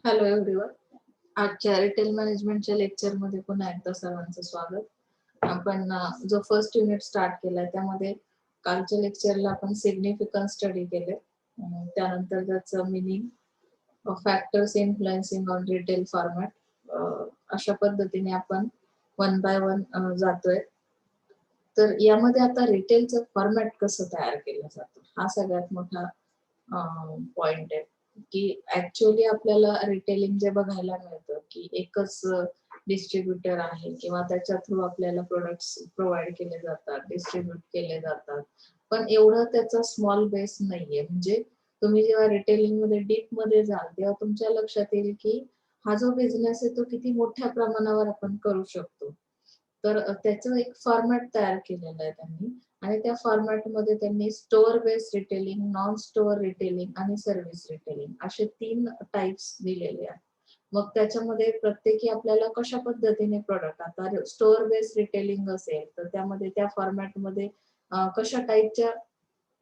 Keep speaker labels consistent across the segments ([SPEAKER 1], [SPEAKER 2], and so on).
[SPEAKER 1] Hello everyone. आजच्या retail मॅनेजमेंटच्या लेक्चरमध्ये पुन्हा एकदा सर्वांचं स्वागत. आपण जो फर्स्ट युनिट स्टार्ट केलाय त्यामध्ये कालच्या लेक्चरला आपण सिग्निफिकन्स स्टडी केले. त्यानंतर त्याचं meaning, factors influencing on retail format, अशा पद्धतीने आपण वन बाय वन जातोय. तर यामध्ये आता रिटेलचं फॉर्मॅट कसं तयार केलं जातं हा सगळ्यात मोठा पॉइंट आहे. की ऍक्च्युअली आपल्याला रिटेलिंग जे बघायला मिळतं की एकच डिस्ट्रीब्युटर आहे किंवा त्याच्या थ्रू आपल्याला प्रोडक्ट्स प्रोव्हाइड केले जातात, डिस्ट्रीब्यूट केले जातात, पण एवढं त्याचा स्मॉल बेस नाहीये. म्हणजे तुम्ही जेव्हा रिटेलिंग मध्ये डीप मध्ये जाल तेव्हा तुमच्या लक्षात येईल की हा जो बिझनेस आहे तो किती मोठ्या प्रमाणावर आपण करू शकतो. तर त्याचं एक फॉर्मॅट तयार केलेलं आहे त्यांनी आणि त्या फॉर्मॅटमध्ये त्यांनी store based retailing, non store retailing आणि सर्व्हिस रिटेलिंग असे 3 टाइप्स दिलेले आहेत. मग त्याच्यामध्ये प्रत्येकी आपल्याला कशा पद्धतीने प्रोडक्ट, आता स्टोअर बेस्ड रिटेलिंग असेल तर त्यामध्ये त्या फॉर्मॅटमध्ये कशा टाईपच्या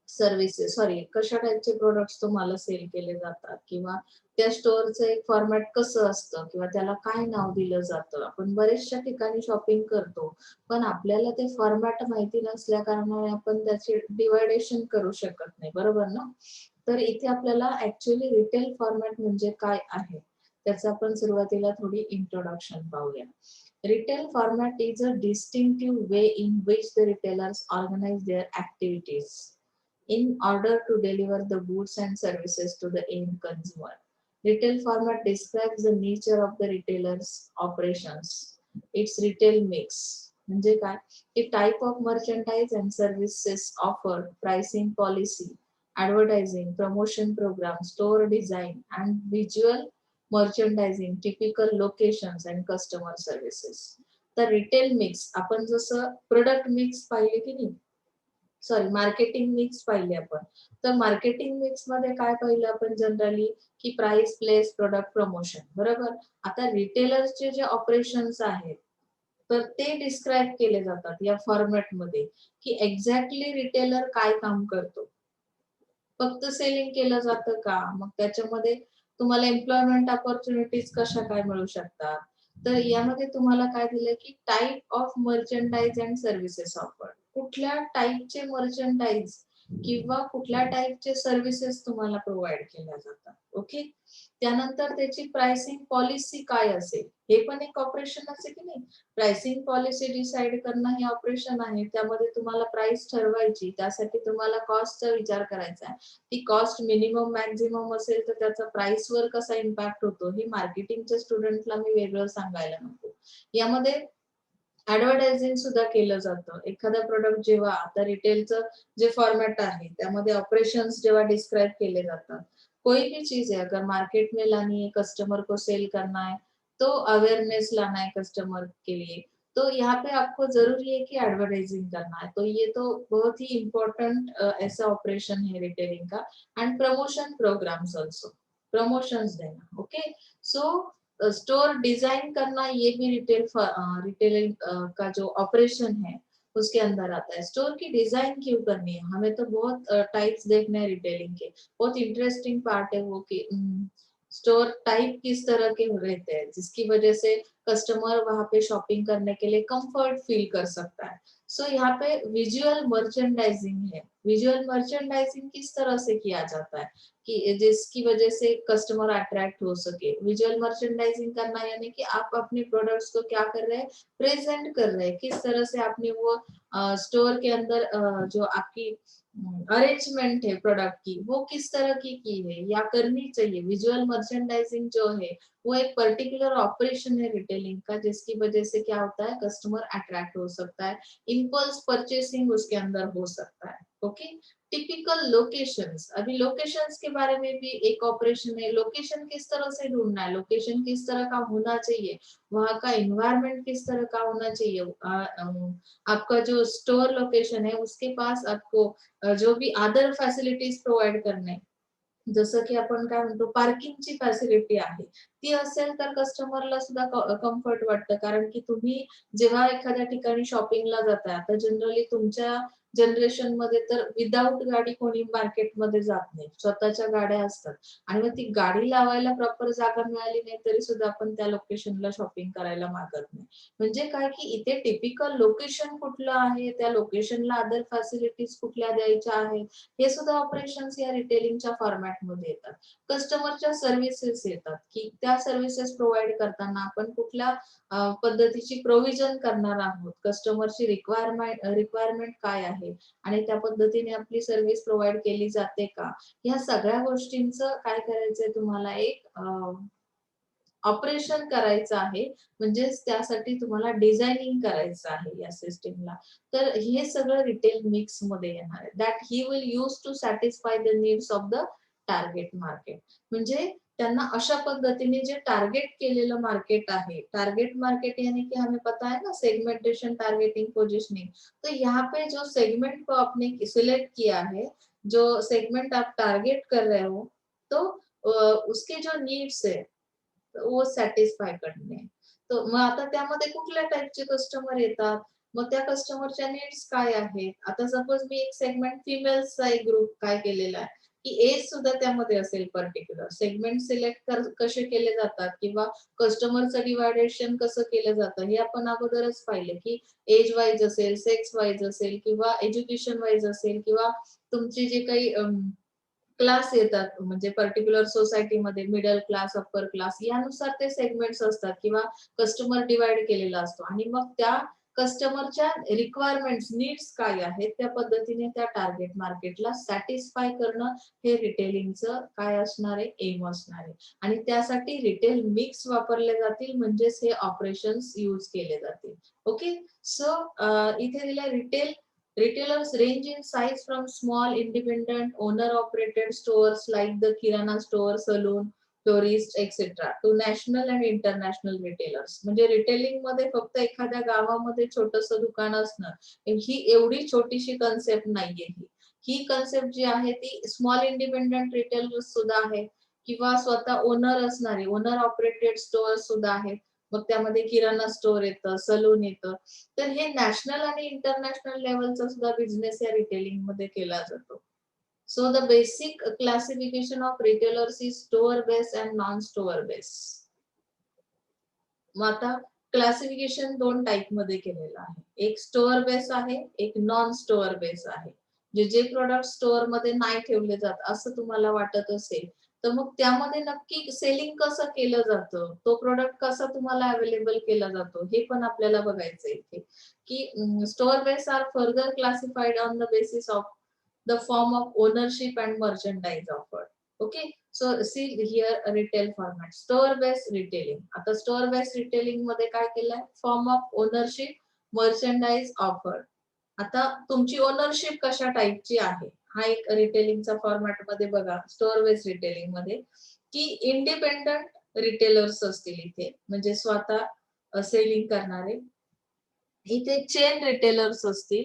[SPEAKER 1] कशा टाईपचे प्रोडक्ट्स तुम्हाला सेल केले जातात किंवा त्या स्टोअरचं एक फॉर्मॅट कसं असतं किंवा त्याला काय नाव दिलं जातं. आपण बरेचशा ठिकाणी शॉपिंग करतो पण आपल्याला ते फॉर्मॅट माहिती नसल्या कारणाने आपण त्याचे डिवायडेशन करू शकत नाही, बरोबर ना? तर इथे आपल्याला ऍक्च्युअली रिटेल फॉर्मॅट म्हणजे काय आहे त्याचं आपण सुरुवातीला थोडी इंट्रोडक्शन पाहूया. Retail format is a distinctive way in which the retailers organize their activities in order to deliver the goods and services to the end consumer. Retail format describes the nature of the retailer's operations, its retail mix, म्हणजे काय की type of merchandise and services offered, pricing policy, advertising, promotion program, store design and visual merchandising, typical locations and customer services. तर retail mix आपण जसं product mix पाहिले की नाही, sorry marketing mix पाहिले आपण. तर मार्केटिंग मिक्स मध्ये काय पाहिलं आपण जनरली की प्राइस, प्लेस, प्रोडक्ट, प्रमोशन, बरोबर. आता रिटेलर्सचे जे ऑपरेशन्स आहेत तर ते डिस्क्राईब केले जातात या फॉर्मॅट मध्ये की एक्झॅक्टली रिटेलर काय काम करतो. फक्त सेलिंग केलं जातं का, मग त्याच्यामध्ये तुम्हाला एम्प्लॉयमेंट अपॉर्च्युनिटीज कशा काय मिळू शकतात. तर यामध्ये तुम्हाला काय दिलंय की type of merchandise and services offer, कुठल्या टाईपचे मर्चंडाइज किंवा कुठल्या टाईपचे सर्व्हिसेस तुम्हाला प्रोव्हाइड केल्या जातात. ओके. त्यानंतर त्याची प्राइसिंग पॉलिसी काय असेल हे पण एक ऑपरेशन असेल की नाही. प्राइसिंग पॉलिसी डिसाइड करणं हे ऑपरेशन आहे. त्यामध्ये तुम्हाला प्राइस ठरवायची, त्यासाठी तुम्हाला कॉस्टचा विचार करायचा आहे. ती कॉस्ट मिनिमम मॅक्झिमम असेल तर त्याचा प्राइस वर कसा इम्पॅक्ट होतो हे मार्केटिंगच्या स्टुडंटला मी वेगळं सांगायला नको. यामध्ये ऍडव्हर्टायझिंग सुद्धा केलं जातं. एखादा प्रोडक्ट जेव्हा, आता रिटेलचं जे फॉर्मॅट आहे त्यामध्ये ऑपरेशंस जेव्हा डिस्क्राइब केले जातात, कोई भी चीज है अगर मार्केट में लानी है, कस्टमर को सेल करना है, तो अवेयरनेस लाना है कस्टमर के लिए, तो यहाँ पे आपको जरूरी है कि एडवर्टाइजिंग करना है. तो ये तो बहुत ही इम्पोर्टेंट ऐसा ऑपरेशन है रिटेलिंग का. And promotion programs also, promotions देना. ओके. सो स्टोर डिजाइन करना ये भी रिटेलिंग का जो ऑपरेशन है उसके अंदर आता है. स्टोर की डिजाइन क्यों करनी है, हमें तो बहुत टाइप्स देखने हैं रिटेलिंग के. बहुत इंटरेस्टिंग पार्ट है वो कि स्टोर टाइप किस तरह के रहते हैं जिसकी वजह से कस्टमर वहां पे शॉपिंग करने के लिए कंफर्ट फील कर सकता है. सो यहाँ पे विजुअल मर्चेंडाइजिंग है. विजुअल मर्चेंडाइजिंग किस तरह से किया जाता है कि जिसकी वजह से कस्टमर अट्रैक्ट हो सके. विजुअल मर्चेंडाइजिंग करना यानी कि आप अपने प्रोडक्ट्स को क्या कर रहे हैं, प्रेजेंट कर रहे हैं, किस तरह से आपने वो स्टोर के अंदर जो आपकी अरेंजमेंट है प्रोडक्ट की वो किस तरह की है या करनी चाहिए. विजुअल मर्चेंडाइजिंग जो है वो एक पर्टिकुलर ऑपरेशन है रिटेलिंग का जिसकी वजह से क्या होता है, कस्टमर अट्रैक्ट हो सकता है, इम्पल्स परचेसिंग उसके अंदर हो सकता है. ओके. टिपिकल लोकेशंस, अभी लोकेशंस के बारे में भी एक ऑपरेशन है. लोकेशन किस तरह से ढूंढना है, लोकेशन किस तरह का होना चाहिए, वहाँ का एनवायरनमेंट किस तरह का होना चाहिए. आपका जो स्टोर लोकेशन है उसके पास आपको जो भी अदर फॅसिलिटीज प्रोव्हाइड करणे, जसं की आपण काय म्हणतो पार्किंगची फॅसिलिटी आहे ती असेल तर कस्टमरला सुद्धा कम्फर्ट वाटतं. कारण की तुम्ही जेव्हा एखाद्या ठिकाणी शॉपिंगला जाताय, आता जनरली तुमच्या जनरेशनमध्ये तर विदाऊट गाडी कोणी मार्केटमध्ये जात नाही. स्वतःच्या गाड्या असतात आणि मग ती गाडी लावायला प्रॉपर जागा मिळाली नाही तरी सुद्धा आपण त्या लोकेशनला शॉपिंग करायला मागत नाही. म्हणजे काय की इथे टिपिकल लोकेशन कुठलं आहे, त्या लोकेशनला अदर फॅसिलिटीज कुठल्या द्यायच्या आहेत, हे सुद्धा ऑपरेशन्स या रिटेलिंगच्या फॉर्मॅटमध्ये येतात. कस्टमरच्या सर्व्हिसेस येतात, की त्या सर्व्हिसेस प्रोव्हाईड करताना आपण कुठल्या पद्धतीची प्रोव्हिजन करणार आहोत. कस्टमरची रिक्वायरमेंट काय आहे आणि त्या पद्धतीने आपली सर्व्हिस प्रोव्हाईड केली जाते का? ह्या सगळ्या गोष्टींचं काय करायचंय तुम्हाला एक ऑपरेशन करायचं आहे. म्हणजेच त्यासाठी तुम्हाला डिझायनिंग करायचं आहे या सिस्टमला. तर हे सगळं रिटेल मिक्समध्ये येणार आहे. That he will use to satisfy the needs of the target market. म्हणजे त्यांना अशा पद्धतीने जे टार्गेट केलेलं मार्केट आहे, टारगेट मार्केट यानी कि हमें पता है ना सेगमेंटेशन, टारगेटिंग, पोजिशनिंग. तो यहाँ पे जो सेगमेंट को आपने सिलेक्ट किया है, जो सेगमेंट आप टारगेट कर रहे हो, तो उसके जो नीड्स है वो सॅटिस्फाय करणे. तर मग आता त्यामध्ये कुठल्या टाइपचे कस्टमर येतात? मग त्या कस्टमरच्या नीड्स काय आहेत? आता सपोज मी एक सेगमेंट फिमेल्सचा एक ग्रुप काय केलेला आहे, की एज सुद्धा त्यामध्ये असेल पर्टिक्युलर. सेगमेंट सिलेक्ट कसे केले जातात किंवा कस्टमरचं डिव्हायडेशन कसं केलं जातं, हे आपण अगोदरच पाहिलं, की एज वाईज असेल, सेक्स वाईज असेल किंवा एज्युकेशन वाईज असेल किंवा तुमची जे काही क्लास येतात म्हणजे पर्टिक्युलर सोसायटीमध्ये मिडल क्लास, अप्पर क्लास यानुसार ते सेगमेंट्स असतात किंवा कस्टमर डिवाइड केलेला असतो आणि मग त्या कस्टमरच्या रिक्वायरमेंट्स, नीड्स काय आहेत त्या पद्धतीने त्या टार्गेट मार्केटला सॅटिस्फाय करणं हे रिटेलिंगचं काय असणार आहे, एम असणार आहे. आणि त्यासाठी रिटेल मिक्स वापरले जातील म्हणजेच हे ऑपरेशन्स यूज केले जातील. ओके. सो इथे दिलंय retail. Retailers range in size from small independent owner-operated stores like the Kirana store, saloon, florist, etc. to national and international retailers. म्हणजे रिटेलिंग मध्ये फक्त एखाद्या गावामध्ये छोटंसं दुकान असणं ही एवढी छोटीशी कन्सेप्ट नाहीये ही. ही कन्सेप्ट जी आहे ती स्मॉल इंडिपेंडंट रिटेलर्स सुद्धा आहे किंवा स्वतः ओनर असणारे ओनर ऑपरेटेड स्टोअर सुद्धा आहेत. मग त्यामध्ये किराणा स्टोअर येतं, सलून येतं. तर हे नॅशनल आणि इंटरनॅशनल लेवलचा सुद्धा बिझनेस या रिटेलिंग मध्ये केला जातो. So the basic classification of retailers is store base and non store base. मग आता क्लासिफिकेशन दोन टाइप मध्ये केलेलं आहे. एक स्टोअर बेस आहे, एक नॉन स्टोअर बेस आहे. जे प्रोडक्ट स्टोअर मध्ये नाही ठेवले जात असं तुम्हाला वाटत असेल तर मग त्यामध्ये नक्की सेलिंग कसं केलं जातं, तो प्रोडक्ट कसा तुम्हाला अवेलेबल केला जातो हे पण आपल्याला बघायचं इथे. की store base are further classified on the basis of the form of ownership and merchandise offered. Okay. So see here retail format store based retailing. आता स्टोअर बेस्ड रिटेलिंग मध्ये काय केलंय, form of ownership, merchandise offer. आता तुमची ownership कशा टाईपची आहे हा एक रिटेलिंगचा फॉर्मॅट मध्ये बघा. स्टोअर बेस्ड रिटेलिंग मध्ये की इंडिपेंडंट रिटेलर्स असतील इथे म्हणजे स्वतः सेलिंग करणारे. इथे चेन रिटेलर्स असतील.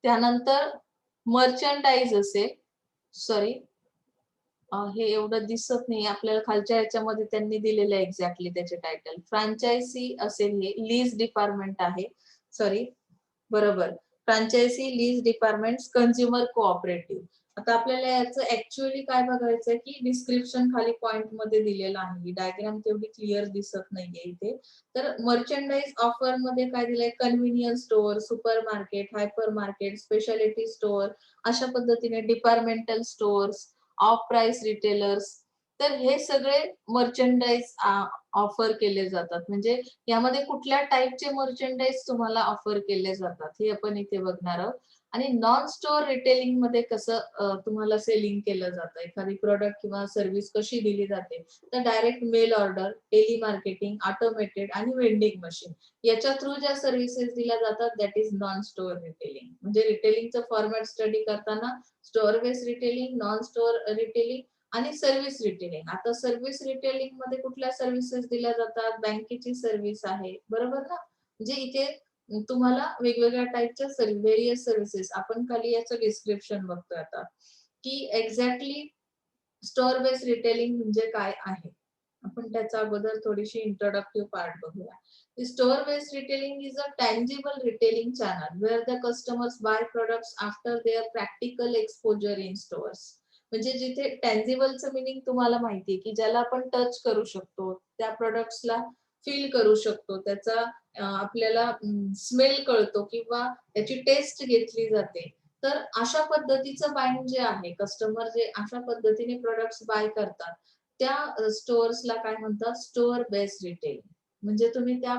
[SPEAKER 1] त्यानंतर मर्चंडाइज असेल. सॉरी, हे एवढं दिसत नाही आपल्याला खालच्या ह्याच्यामध्ये त्यांनी दिलेलं एक्झॅक्टली त्याचे टायटल. फ्रँचायझी असेल, हे लीज डिपार्टमेंट आहे. सॉरी, बरोबर. Franchise, lease departments, consumer cooperative. आता आपल्याला याचं ऍक्च्युअली काय बघायचंय की डिस्क्रिप्शन खाली पॉइंट मध्ये दिलेलं आहे. ही डायग्राम तेवढी क्लिअर दिसत नाहीये इथे. तर मर्चंडाइज ऑफर मध्ये काय दिलंय, convenience store, super market, hyper market, speciality store, अशा पद्धतीने departmental stores, of price retailers. तर हे सगळे मर्चंडाइज ऑफर केले जातात. म्हणजे यामध्ये कुठल्या टाईपचे मर्चंडाइज तुम्हाला ऑफर केले जातात हे आपण इथे बघणार आहोत. आणि नॉन स्टोअर रिटेलिंग मध्ये कसं तुम्हाला सेलिंग केलं जातं, एखादी प्रोडक्ट किंवा सर्व्हिस कशी दिली जाते, तर direct mail order, telemarketing, automated आणि वेंडिंग मशीन याच्या थ्रू ज्या सर्व्हिसेस दिल्या जातात that is non store retailing. म्हणजे रिटेलिंगचं फॉर्मॅट स्टडी करताना store based retailing, non store retailing आणि सर्व्हिस रिटेलिंग. आता सर्व्हिस रिटेलिंग मध्ये कुठल्या सर्व्हिसेस दिल्या जातात, बँकेची सर्व्हिस आहे, बरोबर ना. म्हणजे इथे तुम्हाला वेगवेगळ्या टाईपच्या व्हेरियस सर्व्हिसेस आपण खाली याचं डिस्क्रिप्शन बघतोय आता की एक्झॅक्टली स्टोअर बेस्ड रिटेलिंग म्हणजे काय आहे. आपण त्याच्या अगोदर थोडीशी इंट्रोडक्टिव्ह पार्ट बघूया. The store-based retailing is a tangible retailing channel where the customers buy products after their practical exposure in stores. म्हणजे जिथे टँजिबलचं मिनिंग तुम्हाला माहितीये की ज्याला आपण टच करू शकतो, त्या प्रोडक्ट्सला फील करू शकतो, त्याचा आपल्याला स्मेल कळतो किंवा त्याची टेस्ट घेतली जाते. तर अशा पद्धतीचं बायिंग जे आहे, कस्टमर जे अशा पद्धतीने प्रॉडक्ट्स बाय करतात, त्या स्टोअर्सला काय म्हणतात? Store based retail. म्हणजे तुम्ही त्या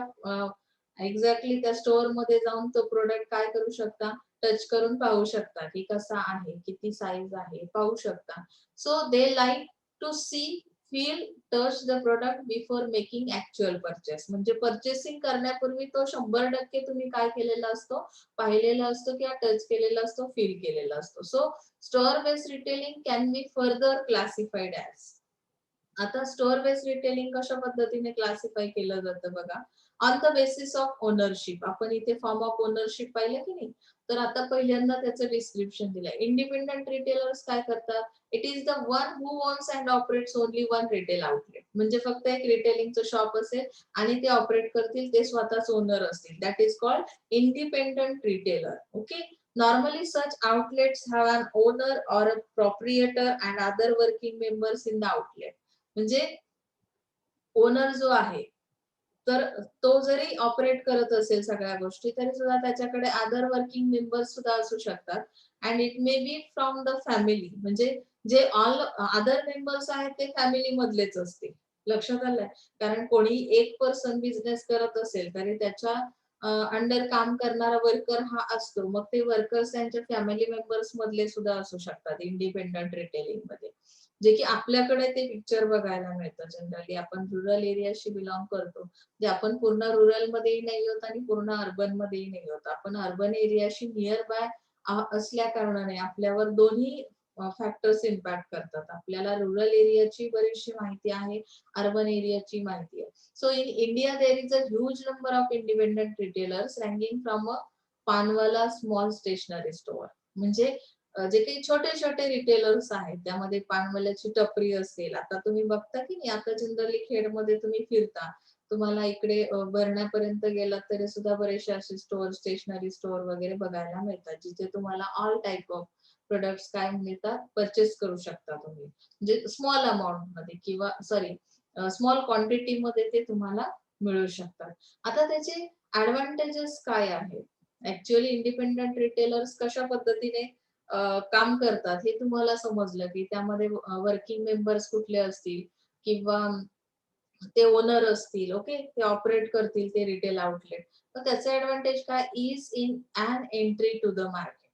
[SPEAKER 1] एक्झॅक्टली त्या स्टोअरमध्ये जाऊन तो प्रॉडक्ट काय करू शकता? टच करून पाहू शकता की कसा आहे, किती साईज आहे, पाहू शकता. So they like to see, feel, touch the product before making actual purchase. म्हणजे पर्चेसिंग करण्यापूर्वी तो 100% तुम्ही काय केलेला असतो? पाहिलेला असतो किंवा टच केलेला असतो, फील केलेला असतो. So store based retailing can be further classified as. आता स्टोअर बेस्ड रिटेलिंग कशा पद्धतीने क्लासिफाय केलं जातं बघा, on the basis of ownership. आपण इथे फॉर्म ऑफ ओनरशिप पाहिलं की नाही. तर आता पहिल्यांदा त्याचं डिस्क्रिप्शन दिलंय. इंडिपेंडंट रिटेलर्स काय करतात? It is the one who owns and operates only one retail outlet. म्हणजे फक्त एक रिटेलिंगचं शॉप असेल आणि ते ऑपरेट करतील, ते स्वतःच ओनर असतील. That is called independent retailer. Okay. Normally, such outlets have an owner or a proprietor and other working members in the outlet. म्हणजे ओनर जो आहे, तर तो जरी ऑपरेट करत असेल सगळ्या गोष्टी, तरी सुद्धा त्याच्याकडे अदर वर्किंग मेंबर्स सुद्धा असू शकतात. And it may be from the family. म्हणजे जे ऑल अदर मेंबर्स आहेत ते फॅमिली मधलेच असतील. लक्षात आलंय? कारण कोणी एक पर्सन बिझनेस करत असेल तरी त्याच्या अंडर काम करणारा वर्कर हा असतो. मग ते वर्कर्स त्यांच्या फॅमिली मेंबर्स मधले सुद्धा असू शकतात इंडिपेंडंट रिटेलिंग मध्ये. जे की आपल्याकडे ते पिक्चर बघायला मिळतं जनरली. आपण रुरल एरियाशी बिलॉंग करतो. जे आपण पूर्ण रुरल मध्येही नाही होत आणि पूर्ण अर्बन मध्येही नाही होत. आपण अर्बन एरियाशी नियर बाय असल्या कारणाने आपल्यावर दोन्ही फॅक्टर्स इम्पॅक्ट करतात. आपल्याला रुरल एरियाची बरीचशी माहिती आहे, अर्बन एरियाची माहिती आहे. So in India there is a huge number of independent retailers ranking from a paanwala small stationery store. म्हणजे जे काही छोटे छोटे रिटेलर्स आहेत, त्यामध्ये पानमल्याची टपरी असेल. आता तुम्ही बघता की नाही, आता जनरली खेडमध्ये तुम्ही फिरता, तुम्हाला इकडे भरण्यापर्यंत गेलात तरी सुद्धा बरेचसे असे स्टोअर, स्टेशनरी स्टोअर वगैरे बघायला मिळतात, जिथे तुम्हाला ऑल टाइप ऑफ प्रोडक्ट्स काय मिळतात, परचेस करू शकता तुम्ही. म्हणजे स्मॉल अमाउंट मध्ये किंवा सॉरी स्मॉल क्वांटिटी मध्ये ते तुम्हाला मिळू शकतात. आता त्याचे ऍडव्हान्टेजेस काय आहेत? ऍक्च्युअली इंडिपेंडंट रिटेलर्स कशा पद्धतीने काम करतात हे तुम्हाला समजलं की त्यामध्ये वर्किंग मेंबर्स कुठले असतील किंवा ते ओनर असतील. ओके. ते ऑपरेट करतील ते रिटेल आउटलेट. तर त्याचा ऍडव्हान्टेज काय? Is in and entry to the market.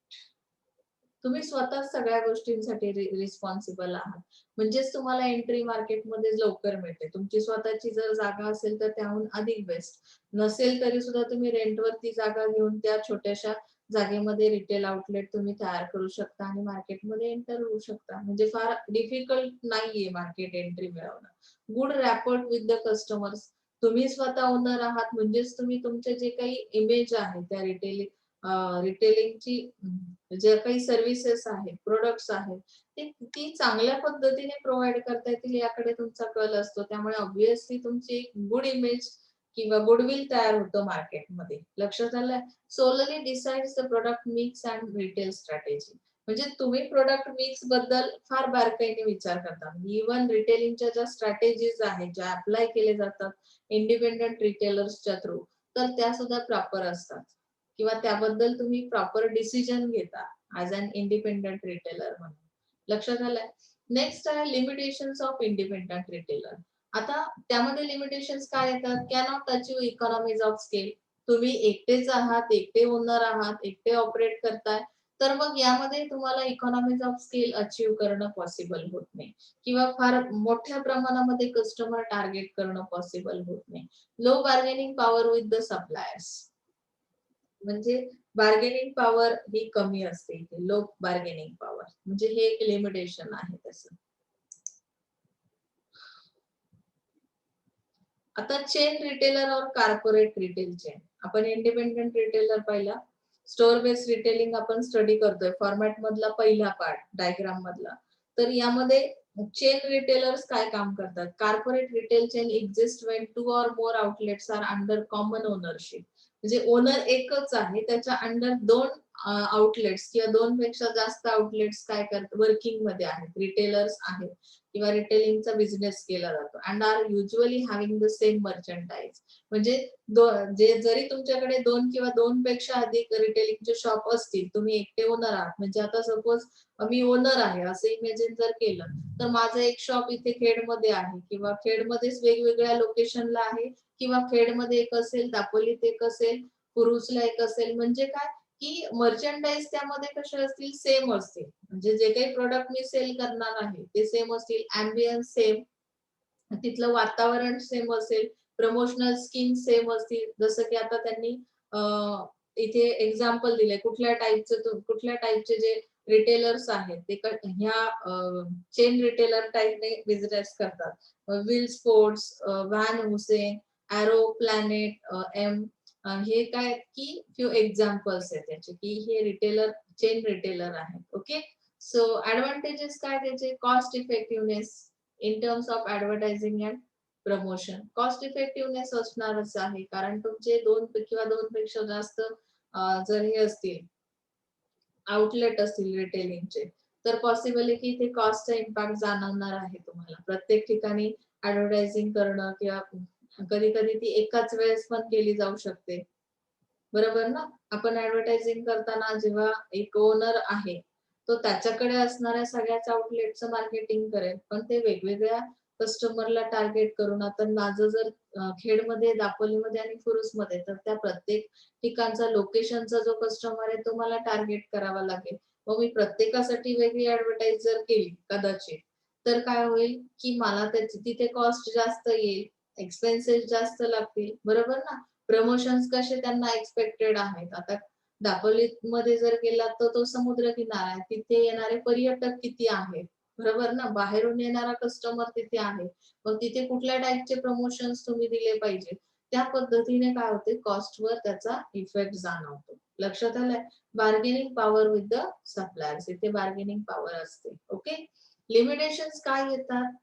[SPEAKER 1] तुम्ही स्वतः सगळ्या गोष्टींसाठी रिस्पॉन्सिबल आहात. म्हणजेच तुम्हाला एंट्री मार्केटमध्ये लवकर मिळते. तुमची स्वतःची जर जागा असेल तर त्याहून अधिक बेस्ट. नसेल तरी सुद्धा तुम्ही रेंटवरती जागा घेऊन त्या छोट्याशा जागेमध्ये रिटेल आउटलेट तुम्ही तयार करू शकता आणि मार्केटमध्ये एंटर होऊ शकता. म्हणजे फार डिफिकल्ट नाहीये मार्केट एंट्री मिळवणं. Good rapport with the customers. तुम्ही स्वतः ओनर आहात म्हणजेच तुम्ही तुमचे जे काही इमेज आहे त्या रिटेलिंगची ज्या काही सर्व्हिसेस आहेत, प्रोडक्ट्स आहेत, ते किती चांगल्या पद्धतीने प्रोव्हाईड करता येतील याकडे तुमचा कल असतो. त्यामुळे ऑब्व्हियसली तुमची एक गुड इमेज किंवा गुडविल तयार होतं मार्केटमध्ये. लक्षात आलंय? Solely decides the product mix and retail strategy. म्हणजे तुम्ही प्रोडक्ट मिक्स बद्दल फार बारकाईने विचार करता. इव्हन रिटेलिंगच्या ज्या स्ट्रॅटेजीज आहेत, ज्या अप्लाय केले जातात इंडिपेंडंट रिटेलर्सच्या थ्रू, तर त्या सुद्धा प्रॉपर असतात किंवा त्याबद्दल तुम्ही प्रॉपर डिसिजन घेता ऍज अन इंडिपेंडंट रिटेलर म्हणून. लक्षात आलंय? नेक्स्ट आहे लिमिटेशन्स ऑफ इंडिपेंडंट रिटेलर. आता त्यामध्ये लिमिटेशन्स काय येतात? Cannot achieve economies of scale. तुम्ही एकटेच आहात, एकटे ओनर आहात, एकटे ऑपरेट करताय, तर मग यामध्ये तुम्हाला इकॉनॉमीज ऑफ स्केल अचीव करणं पॉसिबल होत नाही किंवा फार मोठ्या प्रमाणामध्ये कस्टमर टार्गेट करणं पॉसिबल होत नाही. Low bargaining power with the suppliers. म्हणजे बार्गेनिंग पॉवर ही कमी असते इथे. लो बार्गेनिंग पॉवर म्हणजे हे एक लिमिटेशन आहे त्याचं. आता चेन रिटेलर और कॉर्पोरेट रिटेल चेन. आपण इंडिपेंडंट रिटेलर पाहिला, स्टोअर बेस्ड रिटेलिंग आपण स्टडी करतोय फॉर्मॅट मधला पहिला पार्ट डायग्राम मधला. तर यामध्ये चेन रिटेलर्स काय काम करतात? Corporate retail chain exist when 2 or more outlets are under common ownership. म्हणजे ओनर एकच आहे, त्याच्या अंडर 2 आउटलेट्स किंवा 2 पेक्षा जास्त आउटलेट्स काय करतात, वर्किंग मध्ये आहेत, रिटेलर्स आहेत किंवा रिटेलिंगचा बिझनेस केला जातो and are usually having the same merchandise. म्हणजे जे जरी तुमच्याकडे 2 किंवा 2 पेक्षा अधिक रिटेलिंगचे शॉप असतील, तुम्ही एकटे ओनर आहात, म्हणजे आता सपोज मी ओनर आहे असं इमॅजिन जर केलं, तर माझं एक शॉप इथे खेडमध्ये आहे किंवा खेडमध्येच वेगवेगळ्या लोकेशनला आहे किंवा खेडमध्ये एक असेल, दापोलीत एक असेल, कुरुसला एक असेल. म्हणजे काय, की मर्चंडाइज त्यामध्ये कसे असतील, सेम असतील. म्हणजे जे काही प्रोडक्ट मी सेल करणार आहे ते सेम असतील, अँबियन्स सेम, तिथलं वातावरण सेम असेल, प्रमोशनल स्कीम सेम असतील. जसं की आता त्यांनी अ, इथे एक्झाम्पल दिलंय कुठल्या टाइपचे जे रिटेलर्स आहेत ते ह्या चेन रिटेलर टाइपने बिझनेस करतात. Wills Sports, Van Heusen, Arrow Planet, M, हे काय की फ्यू एक्झाम्पल्स आहेत त्याचे, की हे रिटेलर चेन रिटेलर आहेत. ओके. सो ऍडव्हान्टेजेस काय त्याचे? Cost effectiveness in terms of advertising and promotion. Cost effectiveness असणारच आहे, कारण तुमचे 2 किंवा 2 पेक्षा जास्त जर हे असतील, आउटलेट असतील रिटेलिंगचे, तर पॉसिबल आहे की ते कॉस्टचा इम्पॅक्ट जाणवणार आहे तुम्हाला. प्रत्येक ठिकाणी ऍडव्हर्टायझिंग करणं किंवा कधी-कधी ती एकाच वेळेस पण केली जाऊ शकते. बरोबर ना? आपण ऍडव्हर्टायझिंग करताना जेव्हा एक ओनर आहे, तो त्याच्याकडे असणाऱ्या सगळ्याच आउटलेटचं मार्केटिंग करेल, पण ते वेगवेगळ्या कस्टमरला टार्गेट करून. आता माझं जर खेडमध्ये, दापोलीमध्ये आणि कुरुसमध्ये, तर त्या प्रत्येक ठिकाणचा लोकेशनचा जो कस्टमर आहे तो मला टार्गेट करावा लागेल. मग मी प्रत्येकासाठी वेगळी ऍडव्हर्टाइज जर केली कदाचित, तर काय होईल, की मला त्याची तिथे कॉस्ट जास्त येईल, एक्सपेन्सेस जास्त लागतील. बरोबर ना? प्रमोशन्स कसे त्यांना एक्सपेक्टेड आहेत. आता दापोलीमध्ये जर गेलात तर तो समुद्र किनारा आहे. तिथे येणारे पर्यटक किती आहेत, बरोबर ना? बाहेरून येणारा कस्टमर तिथे आहे. मग तिथे कुठल्या टाइपचे प्रमोशन्स तुम्ही दिले पाहिजे. त्या पद्धतीने काय होते, कॉस्टवर त्याचा इफेक्ट जाणवतो. लक्षात आलंय? Bargaining power with the suppliers. इथे बार्गेनिंग पॉवर असते. ओके. लिमिटेशन्स काय येतात,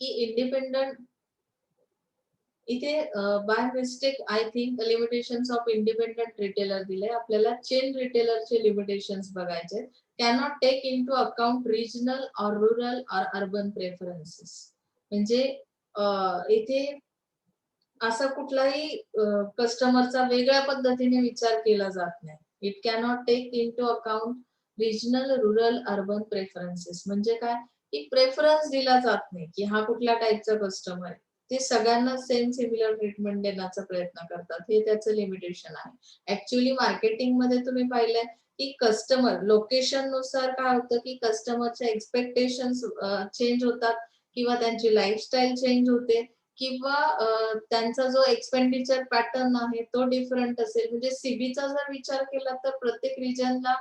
[SPEAKER 1] की इंडिपेंडंट इथे by mistake I think limitations of independent retailer दिले. आपल्याला चेन रिटेलरचे लिमिटेशन्स बघायचे. Cannot take into account regional or rural or urban preferences. म्हणजे इथे असा कुठलाही कस्टमरचा वेगळ्या पद्धतीने विचार केला जात नाही. It cannot take into account regional, rural, urban preferences. म्हणजे काय, की प्रेफरन्स दिला जात नाही, की हा कुठल्या टाइपचा कस्टमर आहे. ते सगळ्यांना सेम सिमिलर ट्रीटमेंट देण्याचा प्रयत्न करतात. हे त्याचं लिमिटेशन आहे. ऍक्च्युअली मार्केटिंगमध्ये तुम्ही पाहिलंय, की कस्टमर लोकेशन नुसार काय होतं, की कस्टमरच्या एक्सपेक्टेशन्स चेंज होतात किंवा त्यांची लाईफस्टाईल चेंज होते किंवा त्यांचा जो एक्सपेंडिचर पॅटर्न आहे तो डिफरंट असेल. म्हणजे सीबीचा जर विचार केला तर प्रत्येक रिजनला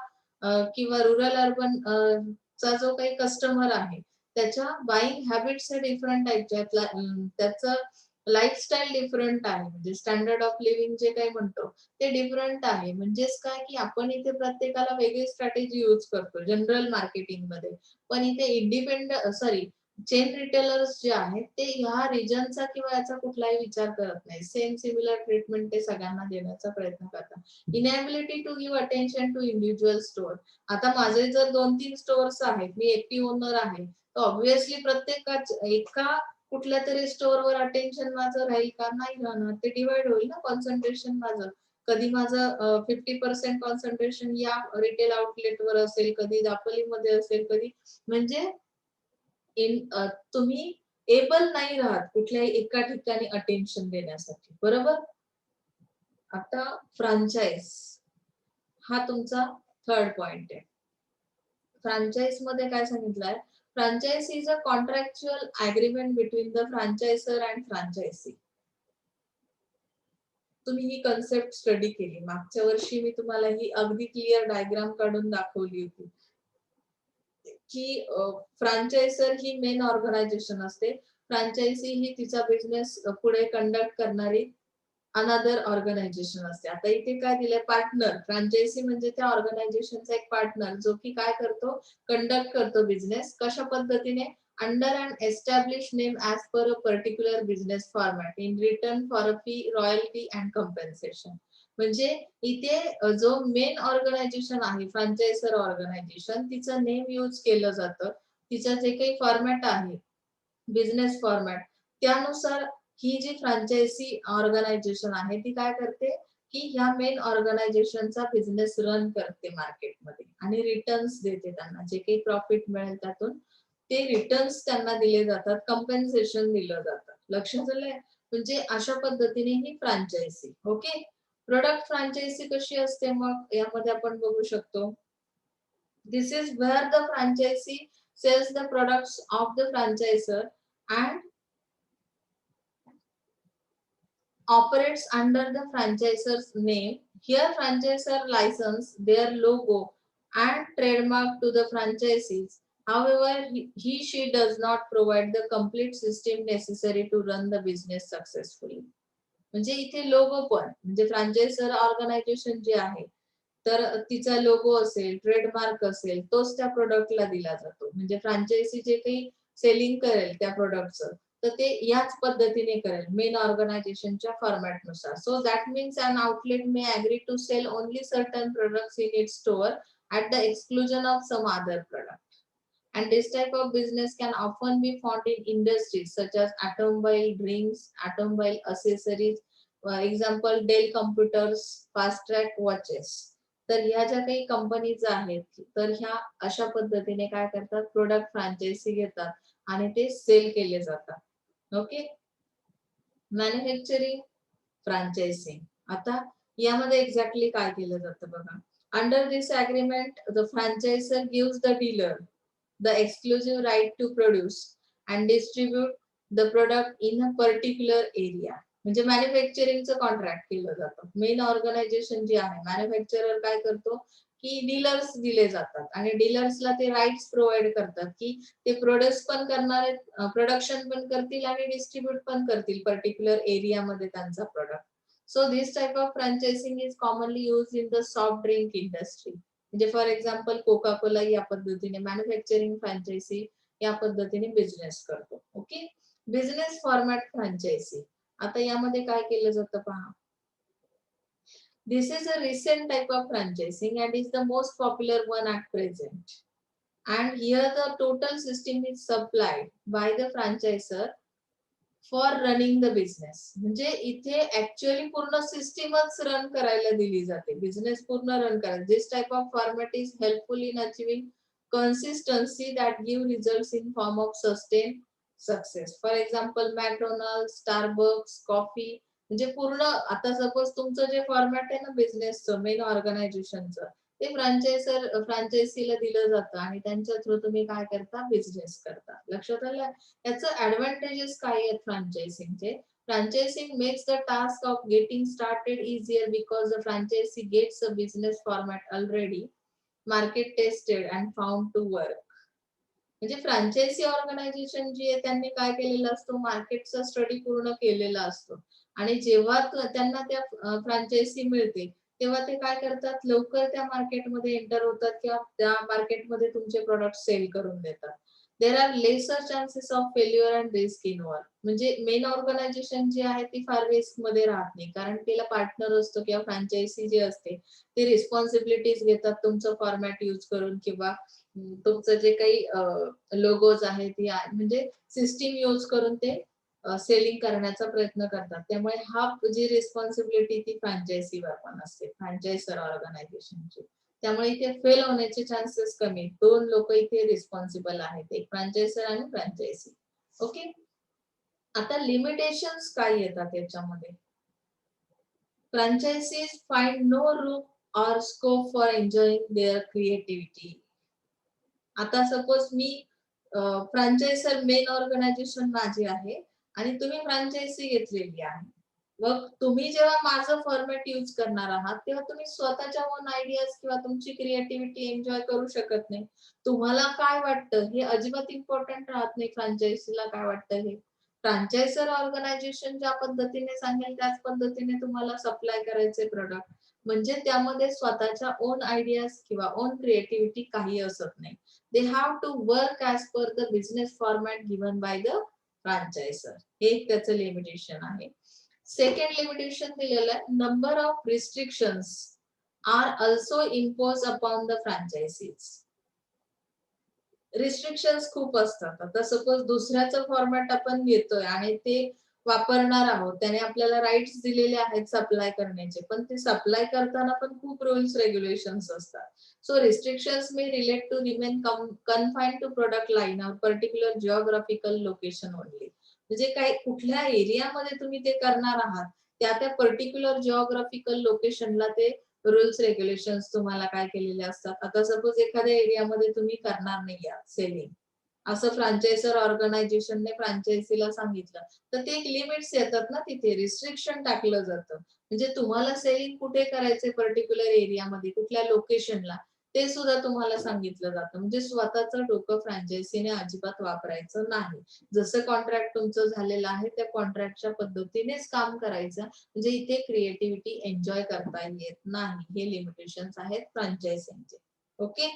[SPEAKER 1] किंवा रुरल अर्बन चा जो काही कस्टमर आहे त्याच्या बाईंग हॅबिट्स हे डिफरंट टाइपचे आहेत. त्याचं लाईफस्टाईल डिफरंट आहे. म्हणजे स्टँडर्ड ऑफ लिव्हिंग जे काही म्हणतो ते डिफरंट आहे. म्हणजेच काय, की आपण इथे प्रत्येकाला वेगळी स्ट्रॅटेजी यूज करतो जनरल मार्केटिंगमध्ये. पण इथे सॉरी, चेन रिटेलर्स जे आहेत ते ह्या रिजनचा किंवा याचा कुठलाही विचार करत नाही. सेम सिमिलर ट्रीटमेंट ते सगळ्यांना देण्याचा प्रयत्न करतात. Inability to give attention to individual store. आता माझे जर 2-3 स्टोअर्स आहेत, मी एकटी ओनर आहे, तर ऑब्व्हियसली एका कुठल्या तरी स्टोअरवर अटेन्शन माझं राहील का? नाही राहणार. ते डिव्हाइड होईल ना कॉन्सन्ट्रेशन माझं. कधी माझं 50% कॉन्सन्ट्रेशन या रिटेल आउटलेटवर असेल, कधी दापोलीमध्ये असेल, कधी म्हणजे तुम्ही एबल नाही राहत कुठल्याही एका ठिकाणी अटेन्शन देण्यासाठी. बरोबर? आता फ्रँचाइज हा तुमचा थर्ड पॉइंट आहे. फ्रँचाइज मध्ये काय सांगितलंय? Franchise is a contractual agreement between the franchisor and franchisee. तुम्ही ही कन्सेप्ट स्टडी केली. मागच्या वर्षी मी तुम्हाला ही अगदी क्लिअर डायग्राम काढून दाखवली होती. की फ्रँचायझर ही मेन ऑर्गनायझेशन असते. फ्रँचायझी ही तिचा बिझनेस पुढे कंडक्ट करणारी अनदर ऑर्गनायझेशन असते. आता इथे काय दिलंय? पार्टनर. फ्रँचायझी म्हणजे त्या ऑर्गनायझेशनचा एक पार्टनर जो की काय करतो? कंडक्ट करतो बिझनेस. कशा पद्धतीने? under an established name as per a particular business format in return for a fee, royalty and compensation. म्हणजे इथे जो मेन ऑर्गनायझेशन आहे फ्रँचायझर ऑर्गनायझेशन तिचं नेम यूज केलं जातं, तिचं जे काही फॉर्मॅट आहे बिझनेस फॉर्मॅट त्यानुसार ही जी फ्रँचायझी ऑर्गनायझेशन आहे ती काय करते की ह्या मेन ऑर्गनायझेशनचा बिझनेस रन करते मार्केटमध्ये आणि रिटर्न्स देते त्यांना जे काही प्रॉफिट मिळेल त्यातून ते रिटर्न्स त्यांना दिले जातात, कॉम्पेन्सेशन दिलं जातं. लक्षात आलंय? म्हणजे अशा पद्धतीने ही फ्रँचायझी. ओके. प्रोडक्ट फ्रँचायझी कशी असते मग यामध्ये आपण बघू शकतो. This is where the franchisee sells the products of the franchisor and operates under the franchisor's name. Here, franchisor license their logo and trademark to the franchisees. However, she does not provide the complete system necessary to run the business successfully. म्हणजे इथे logo पण म्हणजे फ्रँचायझर organisation जे आहे तर तिचा logo असेल trademark असेल तोच त्या प्रोडक्टला दिला जातो म्हणजे फ्रँचायझी जे काही सेलिंग करेल त्या प्रोडक्टचं तर ते याच पद्धतीने करेल मेन ऑर्गनायझेशनच्या फॉर्मॅटनुसार. So that means an outlet may agree to sell only certain products in its store at the exclusion of some other product. And this type of business can often be found in industries such as automobile, drinks, automobile accessories, for example, Dell computers, fast track watches. तर ह्या ज्या काही companies आहेत तर ह्या अशा पद्धतीने काय करतात प्रोडक्ट फ्रँचायझी घेतात आणि ते सेल केले जातात. ओके. Manufacturing franchising. आता यामध्ये एक्झॅक्टली काय केलं जातं बघा. Under this agreement the franchisor gives the dealer the exclusive right to produce and distribute the product in a particular area. म्हणजे मॅन्युफॅक्चरिंगचं कॉन्ट्रॅक्ट केलं जातं. मेन ऑर्गनायझेशन जे आहे मॅन्युफॅक्चरर काय करतो की डीलर्स दिले जातात आणि डीलर्सला ते राईट्स प्रोव्हाइड करतात की ते प्रोड्यूस पण करणार आहेत प्रोडक्शन पण करतील आणि डिस्ट्रीब्यूट पण करतील पर्टिक्युलर एरियामध्ये त्यांचा product. So this type of franchising is commonly use in the soft drink industry. म्हणजे फॉर एक्झाम्पल कोका कोला या पद्धतीने मॅन्युफॅक्चरिंग फ्रँचायझी या पद्धतीने बिझनेस करतो. ओके. Business format franchisee. आता यामध्ये काय केलं जातं पहा. This is a recent type of franchising and is the most popular one at present. And here the total system is supplied by the franchisor for running the business. म्हणजे इथे actually पूर्ण सिस्टीमच run करायला दिली जाते business पूर्ण run करायला. This type of format is helpful in achieving consistency that give results in form of sustain success. For example McDonald, Starbucks, coffee म्हणजे पूर्ण आता सपोज तुमचं जे फॉर्मॅट आहे ना बिझनेसचं मेन ऑर्गनायझेशनचं ते फ्रँचायझीला दिलं जातं आणि त्यांच्या थ्रू तुम्ही काय करता बिझनेस करता. लक्षात आलं. याचं ऍडव्हान्टेजेस काय आहेत फ्रँचायझिंगचे. Franchising makes the task of getting started easier because the franchisee gets a business format already market tested and found to work. म्हणजे फ्रँचायझी ऑर्गनायझेशन जी आहे त्यांनी काय केलेलं असतो मार्केटचा स्टडी पूर्ण केलेला असतो आणि जेव्हा त्यांना त्या फ्रँचायझी मिळते तेव्हा ते काय करतात लवकर त्या मार्केटमध्ये एंटर होतात किंवा त्या मार्केटमध्ये तुमचे प्रोडक्ट सेल करून देतात. There are laser chances of failure and risk involve. म्हणजे मेन ऑर्गनायझेशन जी आहे ती फार रिस्क मध्ये राहत नाही कारण तिला पार्टनर असतो किंवा फ्रँचायझी जी असते ते रिस्पॉन्सिबिलिटीज घेतात तुमचं फॉर्मॅट यूज करून किंवा तुमचं जे काही लोगोज आहेत म्हणजे सिस्टीम यूज करून ते सेलिंग करण्याचा प्रयत्न करतात. त्यामुळे हा जी रिस्पॉन्सिबिलिटी ती फ्रँचायझीवर पण असते फ्रँचायझर ऑर्गनायझेशनची. त्यामुळे इथे फेल होण्याचे चान्सेस कमी. दोन लोक इथे रिस्पॉन्सिबल आहेत एक फ्रँचायझर आणि फ्रँचायझी. ओके. आता लिमिटेशन्स काय येतात याच्यामध्ये. Franchisees find no room or scope for enjoying their creativity. आता सपोज मी फ्रँचायझर मेन ऑर्गनायझेशन माझे आहे आणि तुम्ही फ्रँचायझी घेतलेली आहे. मग तुम्ही जेव्हा माझं फॉर्मॅट यूज करणार आहात तेव्हा तुम्ही स्वतःच्या ओन आयडियाज किंवा तुमची क्रिएटिव्हिटी एन्जॉय करू शकत नाही. तुम्हाला काय वाटतं हे अजिबात इम्पॉर्टंट राहत नाही फ्रँचायझीला काय वाटतं हे. फ्रँचायझर ऑर्गनायझेशन ज्या पद्धतीने सांगेल त्याच पद्धतीने तुम्हाला सप्लाय करायचे प्रोडक्ट. म्हणजे त्यामध्ये स्वतःच्या ओन आयडियाज किंवा ओन क्रिएटिव्हिटी काही असत नाही. They have to work as per the business format given by the franchisor. हे एक त्याचं लिमिटेशन आहे. सेकंड लिमिटेशन दिलेलं आहे, number of restrictions are also impose upon the franchisees. Restrictions खूप असतात. आता सपोज दुसऱ्याचं फॉर्मॅट आपण घेतोय आणि ते वापरणार आहोत, त्याने आपल्याला राइट्स दिलेले आहेत सप्लाय करण्याचे, पण ते सप्लाय करताना पण खूप रूल्स रेग्युलेशन्स असतात. So restrictions may relate to remain confined to product line or particular geographical location only. म्हणजे काही कुठल्या एरियामध्ये तुम्ही ते करणार आहात, त्या पर्टिक्युलर जिओग्राफिकल लोकेशनला ते रूल्स रेग्युलेशन्स तुम्हाला काय केलेले असतात. आता सपोज एखाद्या एरियामध्ये तुम्ही करणार नाही आहात सेलिंग, असं फ्रँचायझर ऑर्गनायझेशनने फ्रँचायझीला सांगितलं, तर ते एक लिमिट्स येतात ना, तिथे रिस्ट्रिक्शन टाकलं जातं. म्हणजे तुम्हाला सेलिंग कुठे करायचंय पर्टिक्युलर एरियामध्ये, कुठल्या लोकेशनला, ते सुद्धा तुम्हाला सांगितलं जातं. म्हणजे स्वतःचं डोकं फ्रँचायझीने अजिबात वापरायचं नाही. जसं कॉन्ट्रॅक्ट तुमचं झालेलं आहे त्या कॉन्ट्रॅक्टच्या पद्धतीनेच काम करायचं. म्हणजे इथे क्रिएटिव्हिटी एन्जॉय करता येत नाही. हे लिमिटेशन्स आहेत फ्रँचायझिंगचे. ओके.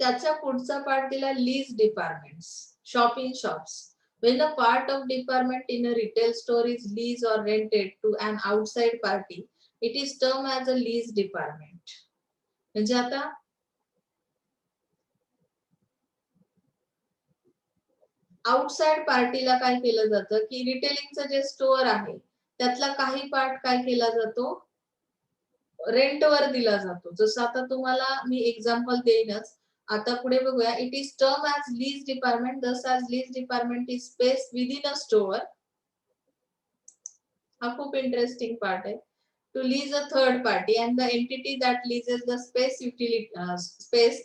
[SPEAKER 1] त्याचा पुढचा पार्ट दिला lease departments. Shop in shops. When a part of department in a retail store is leased or rented to an outside party, it is termed as a lease department. म्हणजे आता outside पार्टीला काय केलं जातं की रिटेलिंगचं जे store आहे त्यातला काही पार्ट काय केला जातो, रेंटवर दिला जातो. जसं आता तुम्हाला मी एक्झाम्पल देईनच. आता पुढे बघूया. It is term as lease department. Thus as lease department is space within a store. हा खूप इंटरेस्टिंग पार्ट आहे. To lease a third party and the entity that leases the space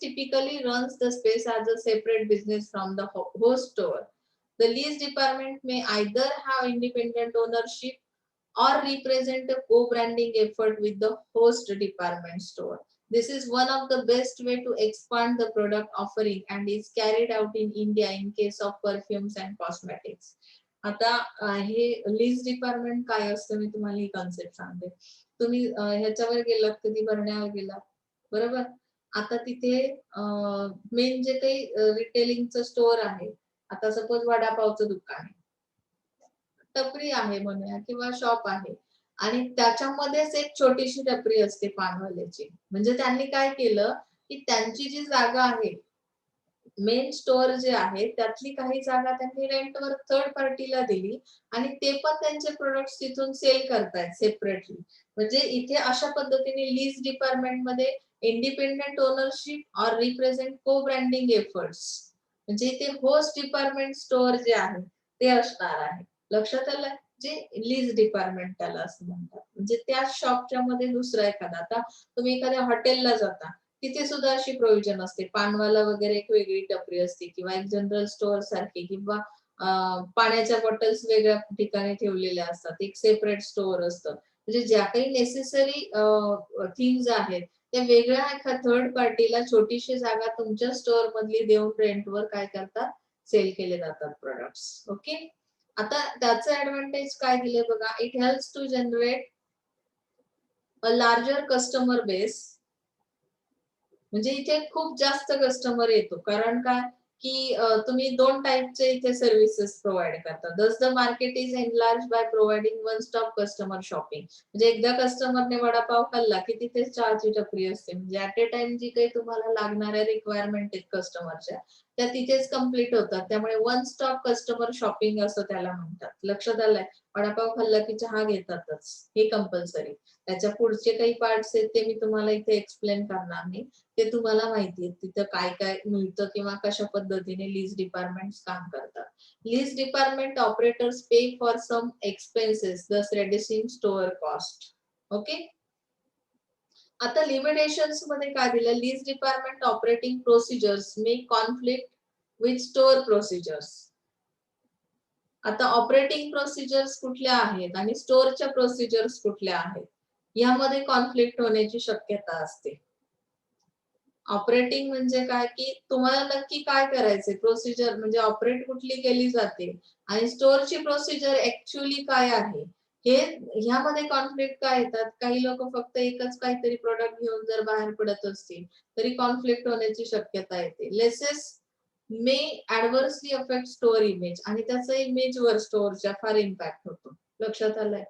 [SPEAKER 1] typically runs the space as a separate business from the host store. The lease department may either have independent ownership or represent a co-branding effort with the host department store. This is one of the best way to expand the product offering and is carried out in India in case of perfumes and cosmetics. आता हे lease department काय असतं मी तुम्हाला ही concept सांगते. तुम्ही ह्याच्यावर गेलात, कधी भरण्यावर गेलात, बरोबर. आता तिथे मेन जे काही रिटेलिंगचं स्टोअर आहे, आता सपोज वडापावचं दुकान आहे, टपरी आहे म्हणूया किंवा शॉप आहे आणि त्याच्यामध्येच एक छोटीशी टपरी असते पानवाल्याची. म्हणजे त्यांनी काय केलं की त्यांची जी जागा आहे, मेन स्टोअर जे आहे त्यातली काही जागा त्यांनी रेंटवर थर्ड पार्टीला दिली आणि ते पण त्यांचे प्रोडक्ट्स तिथून सेल करतायत सेपरेटली. म्हणजे इथे अशा पद्धतीने लीज डिपार्टमेंट मध्ये इंडिपेंडेंट ओनरशिप ऑर रिप्रेझेंट को ब्रँडिंग एफर्ट्स. म्हणजे इथे होस्ट डिपार्टमेंट स्टोअर जे आहे ते असणार आहे. लक्षात आलं? जे लीज डिपार्टमेंट त्याला असं म्हणतात. म्हणजे त्या शॉपच्या मध्ये दुसरा एखादा, आता तुम्ही एखाद्या हॉटेलला जाता, तिथे सुद्धा अशी प्रोव्हिजन असते. पानवाला वगैरे एक वेगळी टपरी असते किंवा एक जनरल स्टोअर सारखी किंवा पाण्याच्या बॉटल्स वेगळ्या ठिकाणी ठेवलेल्या असतात. एक सेपरेट स्टोअर असतं. म्हणजे ज्या काही नेसेसरी थिंग्स आहेत त्या वेगळ्या एका थर्ड पार्टीला छोटीशी जागा तुमच्या स्टोअर मधली देऊन रेंटवर काय करतात, सेल केले जातात प्रोडक्ट्स. ओके. आता त्याचं ऍडव्हान्टेज काय दिले बघा. It helps to generate a larger customer base. म्हणजे इथे खूप जास्त कस्टमर येतो. कारण काय की तुम्ही दोन टाइपचे इथे सर्व्हिसेस प्रोव्हाइड करता. Thus the market is enlarge by providing one stop customer shopping. म्हणजे एकदा कस्टमरने वडापाव खाल्ला की तिथे चहाची टपरी असते. म्हणजे ऍट अ टाइम जी काही तुम्हाला लागणाऱ्या रिक्वायरमेंट आहेत कस्टमरच्या त्या तिथेच कम्प्लीट होतात. त्यामुळे वन स्टॉप कस्टमर शॉपिंग असं त्याला म्हणतात. लक्षात आलंय? वडापाव खाल्ला की चहा घेतातच, हे कंपल्सरी. त्याच्या पुढचे काही पार्ट्स आहेत ते मी तुम्हाला इथे एक्सप्लेन करणार नाही. ते तुम्हाला माहिती आहे तिथं काय काय मिळतं किंवा कशा पद्धतीने लीज डिपार्टमेंट काम करतात. Lease department operators pay for some expenses thus reducing store cost. Okay. आता लिमिटेशन्स मध्ये काय दिलं, lease department operating procedures may conflict with store procedures. आता ऑपरेटिंग प्रोसिजर्स कुठल्या आहेत आणि स्टोअरच्या प्रोसिजर्स कुठल्या आहेत यामध्ये कॉन्फ्लिक्ट होण्याची शक्यता असते. ऑपरेटिंग म्हणजे काय की तुम्हाला नक्की काय करायचंय, प्रोसिजर म्हणजे ऑपरेट कुठली केली जाते आणि स्टोअरची प्रोसिजर ऍक्च्युअली काय आहे हे ह्यामध्ये कॉन्फ्लिक्ट काय येतात, काही लोक फक्त एकच काहीतरी प्रोडक्ट घेऊन जर बाहेर पडत असतील तरी कॉन्फ्लिक्ट होण्याची शक्यता येते. लेसेस मे ऍडव्हर्सली अफेक्ट स्टोअर इमेज आणि त्याचा इमेजवर स्टोअरच्या फार इम्पॅक्ट होतो. लक्षात आलंय?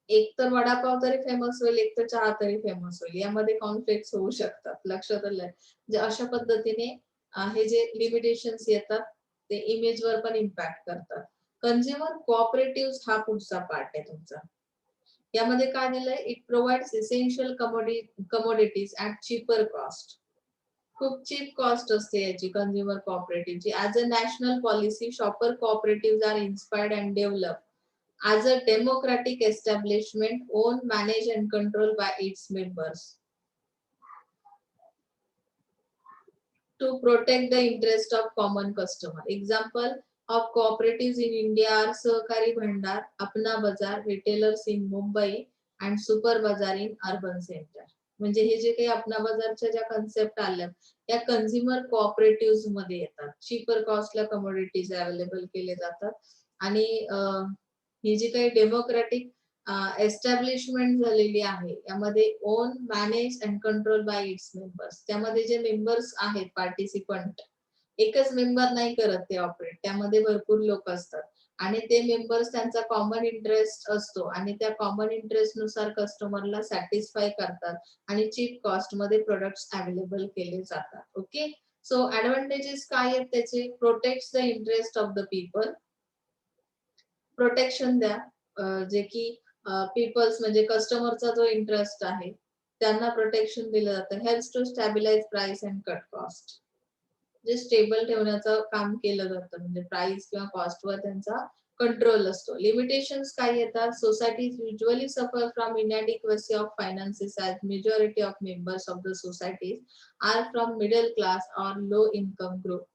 [SPEAKER 1] एक तर वडापाव तरी फेमस होईल, एक तर चहा तरी फेमस होईल. यामध्ये कॉन्फ्लिक्ट होऊ शकतात. लक्षात आलंय? म्हणजे अशा पद्धतीने हे जे लिमिटेशन्स येतात ते इमेजवर पण इम्पॅक्ट करतात. कंझ्युमर कोऑपरेटिव्ह हा पुढचा पार्ट आहे तुमचा. यामध्ये काय दिलंय, it provides essential commodities at cheaper cost. खूप चीप कॉस्ट असते याची कंझ्युमर कोऑपरेटिव्हची. As a national policy shopper cooperative are inspired and develop as a democratic establishment owned, managed and controlled by its members to protect the interest of common customer. Example of cooperatives in India are Sahkari Bhandar, Apna Bazar, retailers in Mumbai and Super Bazaar in urban center. म्हणजे हे जे काही अपना बाजारच्या ज्या concept आल्या या consumer cooperative मध्ये येतात. चीपर कॉस्टला कमोडिटीज अवेलेबल केले जातात आणि ही जी काही डेमोक्रॅटिक एस्टॅब्लिशमेंट झालेली आहे यामध्ये on, manage and control by its members. त्यामध्ये जे मेंबर्स आहेत पार्टिसिपंट, एकच मेंबर नाही करत ते ऑपरेट, त्यामध्ये भरपूर लोक असतात आणि ते मेंबर्स त्यांचा कॉमन इंटरेस्ट असतो आणि त्या कॉमन इंटरेस्ट नुसार कस्टमरला सॅटिस्फाय करतात आणि चीप कॉस्ट मध्ये प्रोडक्ट्स अवेलेबल केले जातात. ओके, सो ऍडव्हान्टेजेस काय आहेत त्याचे, protect the interest of the people, protection द्या जे की पीपल्स म्हणजे कस्टमरचा जो इंटरेस्ट आहे त्यांना प्रोटेक्शन दिलं जातं. Helps to stabilize price and cut cost, जे स्टेबल ठेवण्याचं काम केलं जातं म्हणजे प्राइस किंवा कॉस्टवर त्यांचा कंट्रोल असतो. लिमिटेशन्स काय येतात, societies usually suffer from inadequacy of finances as majority of members of the societies are from middle class or low income group.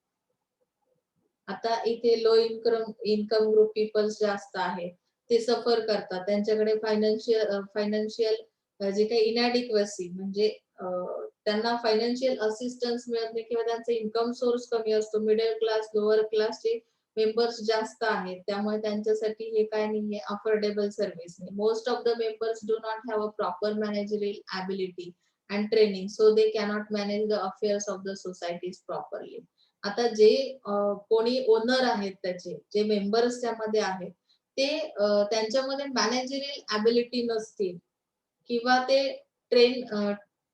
[SPEAKER 1] आता इथे लो इन्कम ग्रुप पीपल्स जास्त आहेत ते सफर करतात, त्यांच्याकडे फायनान्शियल जे काही इनॅडिक्वेसी म्हणजे त्यांना फायनान्शियल असिस्टन्स मिळत नाही किंवा त्यांचा इन्कम सोर्स कमी असतो. मिडल क्लास, लोअर क्लासचे मेंबर्स जास्त आहेत त्यामुळे त्यांच्यासाठी हे काय नाहीये अफोर्डेबल सर्व्हिस नाही. Most of the members do not have a proper managerial ability and training so they cannot manage the affairs of the societies properly. आता जे कोणी ओनर आहेत त्याचे जे मेंबर्स त्यामध्ये आहेत ते त्यांच्यामध्ये मॅनेजरियल ॲबिलिटी नसतील किंवा ते ट्रेन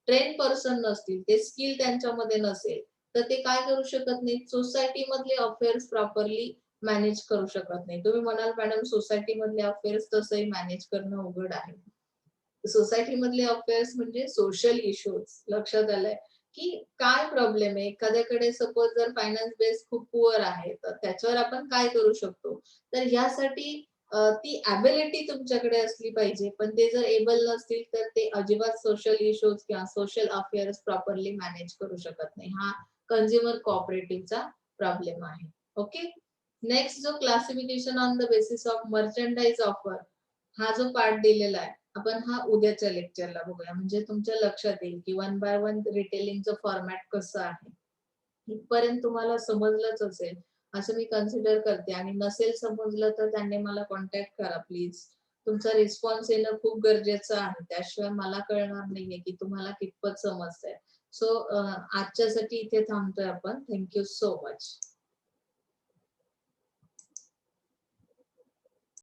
[SPEAKER 1] ट्रेन पर्सन नसतील, ते स्किल त्यांच्यामध्ये नसेल तर ते काय करू शकत नाही, सोसायटी मधले अफेअर्स प्रॉपरली मॅनेज करू शकत नाही. तुम्ही म्हणाल मॅडम सोसायटी मधले अफेअर्स तसंही मॅनेज करणं अवघड आहे. सोसायटी मधले अफेअर्स म्हणजे सोशल इश्यूज. लक्षात आलंय की काय प्रॉब्लेम आहे, एखाद्याकडे सपोज जर फायनान्स बेस खूप पुअर आहे तर त्याच्यावर आपण काय करू शकतो, तर ह्यासाठी ती ॲबिलिटी तुमच्याकडे असली पाहिजे. पण ते जर एबल नसतील तर ते अजिबात सोशल इश्यूज किंवा सोशल अफेअर्स प्रॉपरली मॅनेज करू शकत नाही. हा कंझ्युमर कोऑपरेटिव्हचा प्रॉब्लेम आहे. ओके, नेक्स्ट जो classification on the basis of merchandise offer हा जो पार्ट दिलेला आहे आपण हा उद्याच्या लेक्चरला बघूया. म्हणजे तुमच्या लक्षात येईल की वन बाय वन रिटेलिंगचं फॉर्मॅट कसं आहे. इथपर्यंत तुम्हाला समजलंच असेल असं मी कन्सिडर करते आणि नसेल समजलं तर त्यांनी मला कॉन्टॅक्ट करा प्लीज. तुमचा रिस्पॉन्स येणं खूप गरजेचं आहे, त्याशिवाय मला कळणार नाहीये की तुम्हाला कितपत समजतंय. सो आजच्यासाठी इथे थांबतोय आपण. Thank you so much.